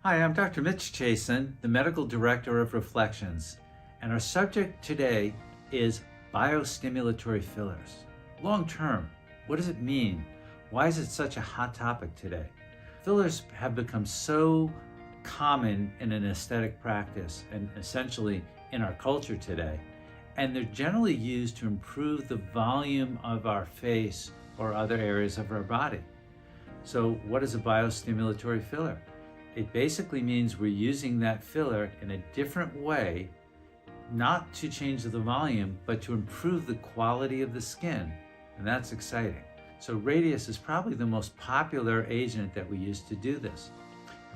Hi, I'm Dr. Mitch Chasen, the Medical Director of Reflections, and our subject today is biostimulatory fillers. Long term, what does it mean? Why is it such a hot topic today? Fillers have become so common in an aesthetic practice and essentially in our culture today, and they're generally used to improve the volume of our face or other areas of our body. So what is a biostimulatory filler? It basically means we're using that filler in a different way, not to change the volume, but to improve the quality of the skin, and that's exciting. So Radiesse is probably the most popular agent that we use to do this.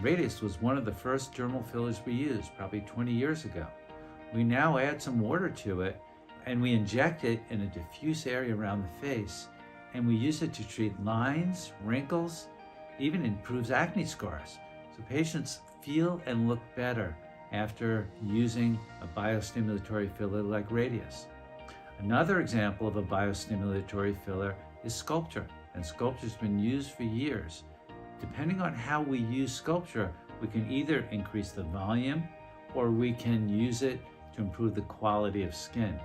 Radiesse was one of the first dermal fillers we used, probably 20 years ago. We now add some water to it, and we inject it in a diffuse area around the face, and we use it to treat lines, wrinkles, even improves acne scars. So patients feel and look better after using a biostimulatory filler like Radiesse. Another example of a biostimulatory filler is Sculptra, and Sculptra's been used for years. Depending on how we use Sculptra, we can either increase the volume or we can use it to improve the quality of skin.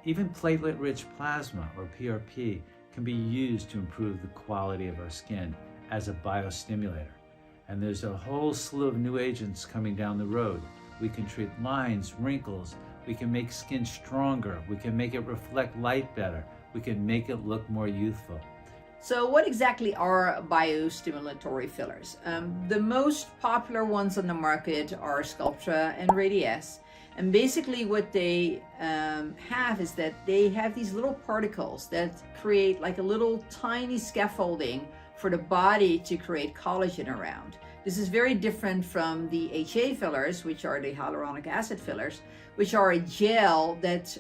Even platelet-rich plasma, or PRP, can be used to improve the quality of our skin as a biostimulator. And there's a whole slew of new agents coming down the road. We can treat lines, wrinkles, we can make skin stronger, we can make it reflect light better, we can make it look more youthful. So what exactly are biostimulatory fillers? The most popular ones on the market are Sculptra and Radiesse. And basically what they have is that they have these little particles that create like a little tiny scaffolding for the body to create collagen around. This is very different from the HA fillers, which are the hyaluronic acid fillers, which are a gel that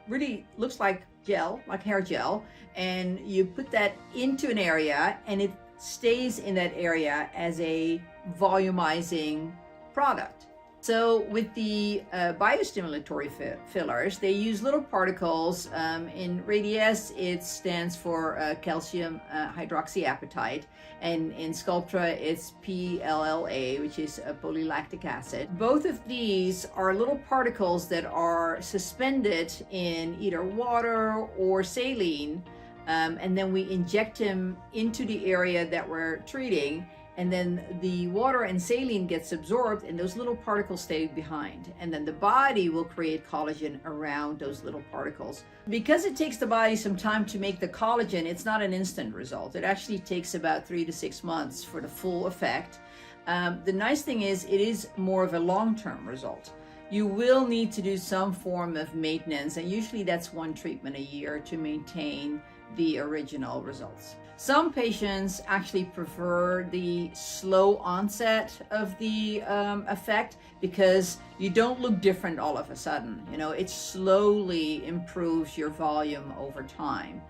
really looks like gel, like hair gel, and you put that into an area and it stays in that area as a volumizing product. So with the biostimulatory fillers, they use little particles. In Radiesse, it stands for calcium hydroxyapatite, and in Sculptra, it's PLLA, which is polylactic acid. Both of these are little particles that are suspended in either water or saline, and then we inject them into the area that we're treating. And then the water and saline gets absorbed and those little particles stay behind. And then the body will create collagen around those little particles. Because it takes the body some time to make the collagen, it's not an instant result. It actually takes about 3 to 6 months for the full effect. The nice thing is it is more of a long-term result. You will need to do some form of maintenance, and usually that's 1 treatment a year to maintain the original results. Some patients actually prefer the slow onset of the effect because you don't look different all of a sudden. You know, it slowly improves your volume over time.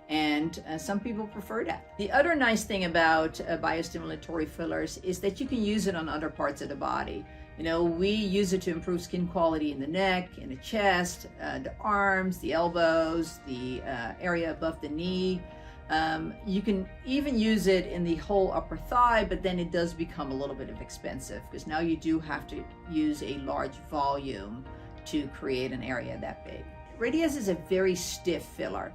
And some people prefer that. The other nice thing about biostimulatory fillers is that you can use it on other parts of the body. You know, we use it to improve skin quality in the neck, in the chest, the arms, the elbows, the area above the knee. You can even use it in the whole upper thigh, but then it does become a little bit expensive because now you do have to use a large volume to create an area that big. Radiesse is a very stiff filler.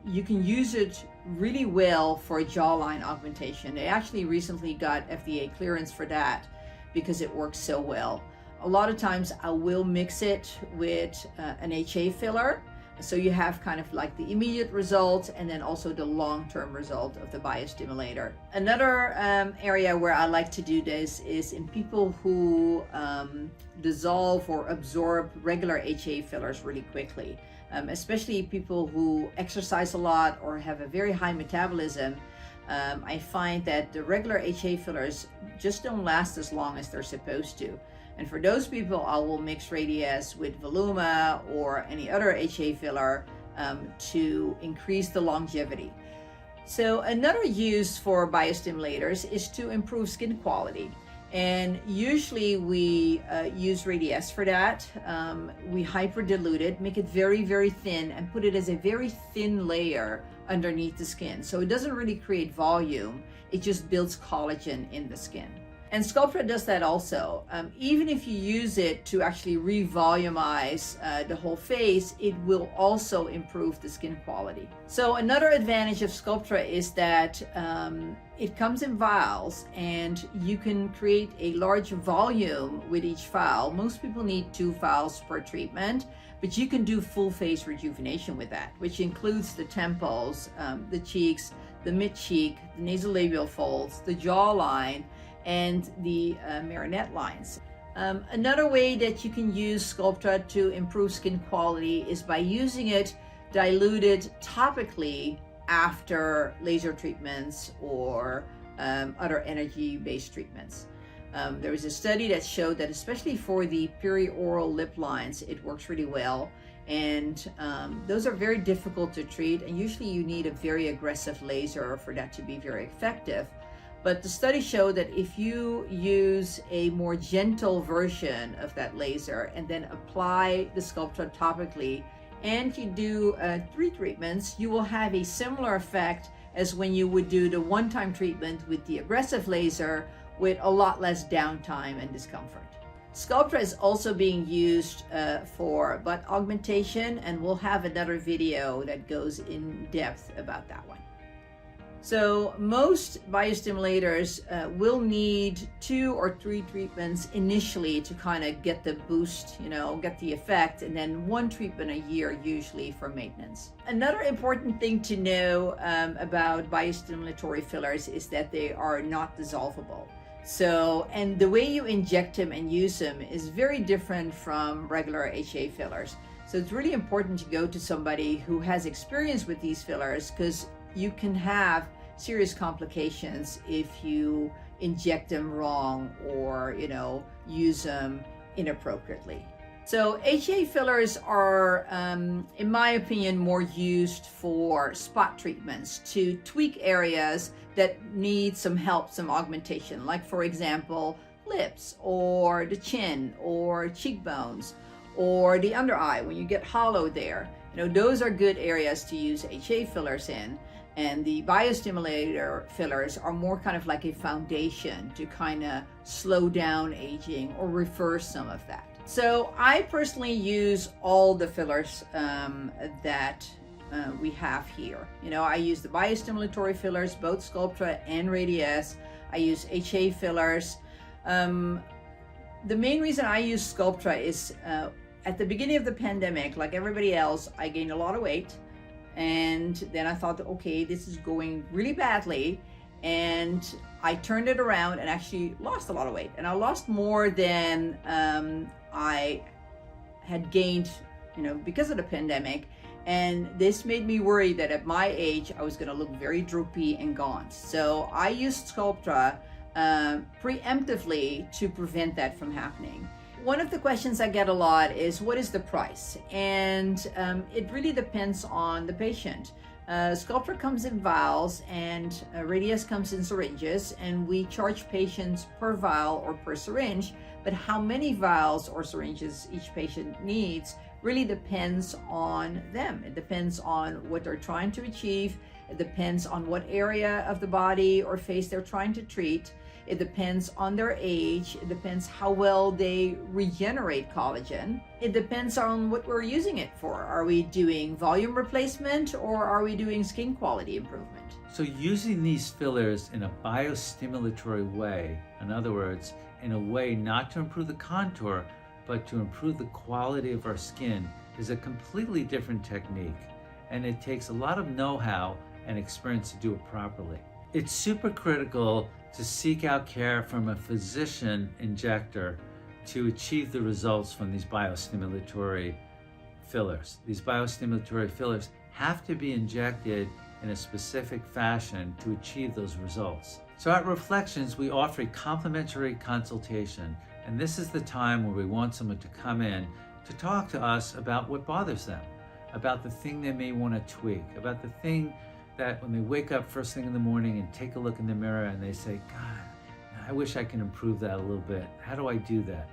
You can use it really well for jawline augmentation. They actually recently got FDA clearance for that because it works so well. A lot of times I will mix it with an HA filler. So you have kind of like the immediate result and then also the long-term result of the biostimulator. Another area where I like to do this is in people who dissolve or absorb regular HA fillers really quickly, especially people who exercise a lot or have a very high metabolism. I find that the regular HA fillers just don't last as long as they're supposed to. And for those people, I will mix Radiesse with Voluma or any other HA filler to increase the longevity. So another use for biostimulators is to improve skin quality. And usually we use Radiesse for that. We hyperdilute it, make it very, very thin, and put it as a very thin layer underneath the skin. So it doesn't really create volume, it just builds collagen in the skin. And Sculptra does that also. Even if you use it to actually revolumize the whole face, it will also improve the skin quality. So another advantage of Sculptra is that it comes in vials, and you can create a large volume with each vial. Most people need 2 vials per treatment, but you can do full face rejuvenation with that, which includes the temples, the cheeks, the mid-cheek, the nasolabial folds, the jawline, and the marionette lines. Another way that you can use Sculptra to improve skin quality is by using it diluted topically after laser treatments or other energy-based treatments. There was a study that showed that especially for the perioral lip lines, it works really well. And those are very difficult to treat, and usually you need a very aggressive laser for that to be very effective. But the study showed that if you use a more gentle version of that laser and then apply the Sculptra topically, and you do 3 treatments, you will have a similar effect as when you would do the one-time treatment with the aggressive laser, with a lot less downtime and discomfort. Sculptra is also being used for butt augmentation, and we'll have another video that goes in depth about that one. So most biostimulators will need 2 or 3 treatments initially to kind of get the boost, get the effect, and then 1 treatment a year usually for maintenance. Another important thing to know about biostimulatory fillers is that they are not dissolvable. So, and the way you inject them and use them is very different from regular HA fillers. So it's really important to go to somebody who has experience with these fillers, because you can have serious complications if you inject them wrong or, use them inappropriately. So HA fillers are, in my opinion, more used for spot treatments to tweak areas that need some help, some augmentation, like for example, lips or the chin or cheekbones or the under eye when you get hollow there. Those are good areas to use HA fillers in. And the biostimulator fillers are more kind of like a foundation to kind of slow down aging or reverse some of that. So I personally use all the fillers that we have here. I use the biostimulatory fillers, both Sculptra and Radiesse. I use HA fillers. The main reason I use Sculptra is at the beginning of the pandemic, like everybody else, I gained a lot of weight. And then I thought, okay, this is going really badly. And I turned it around and actually lost a lot of weight. And I lost more than I had gained, because of the pandemic. And this made me worry that at my age, I was going to look very droopy and gaunt. So I used Sculptra preemptively to prevent that from happening. One of the questions I get a lot is, what is the price? And it really depends on the patient. Sculptra comes in vials and Radiesse comes in syringes, and we charge patients per vial or per syringe, but how many vials or syringes each patient needs really depends on them. It depends on what they're trying to achieve. It depends on what area of the body or face they're trying to treat. It depends on their age. It depends how well they regenerate collagen. It depends on what we're using it for. Are we doing volume replacement or are we doing skin quality improvement? So using these fillers in a biostimulatory way, in other words, in a way not to improve the contour, but to improve the quality of our skin, is a completely different technique. And it takes a lot of know-how and experience to do it properly. It's super critical to seek out care from a physician injector to achieve the results from these biostimulatory fillers. These biostimulatory fillers have to be injected in a specific fashion to achieve those results. So at Reflections, we offer a complimentary consultation, and this is the time where we want someone to come in to talk to us about what bothers them, about the thing they may want to tweak, about the thing that when they wake up first thing in the morning and take a look in the mirror and they say, God, I wish I can improve that a little bit. How do I do that?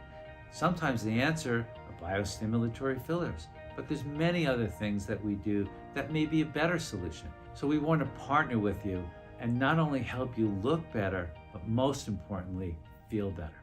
Sometimes the answer are biostimulatory fillers, but there's many other things that we do that may be a better solution. So we want to partner with you and not only help you look better, but most importantly, feel better.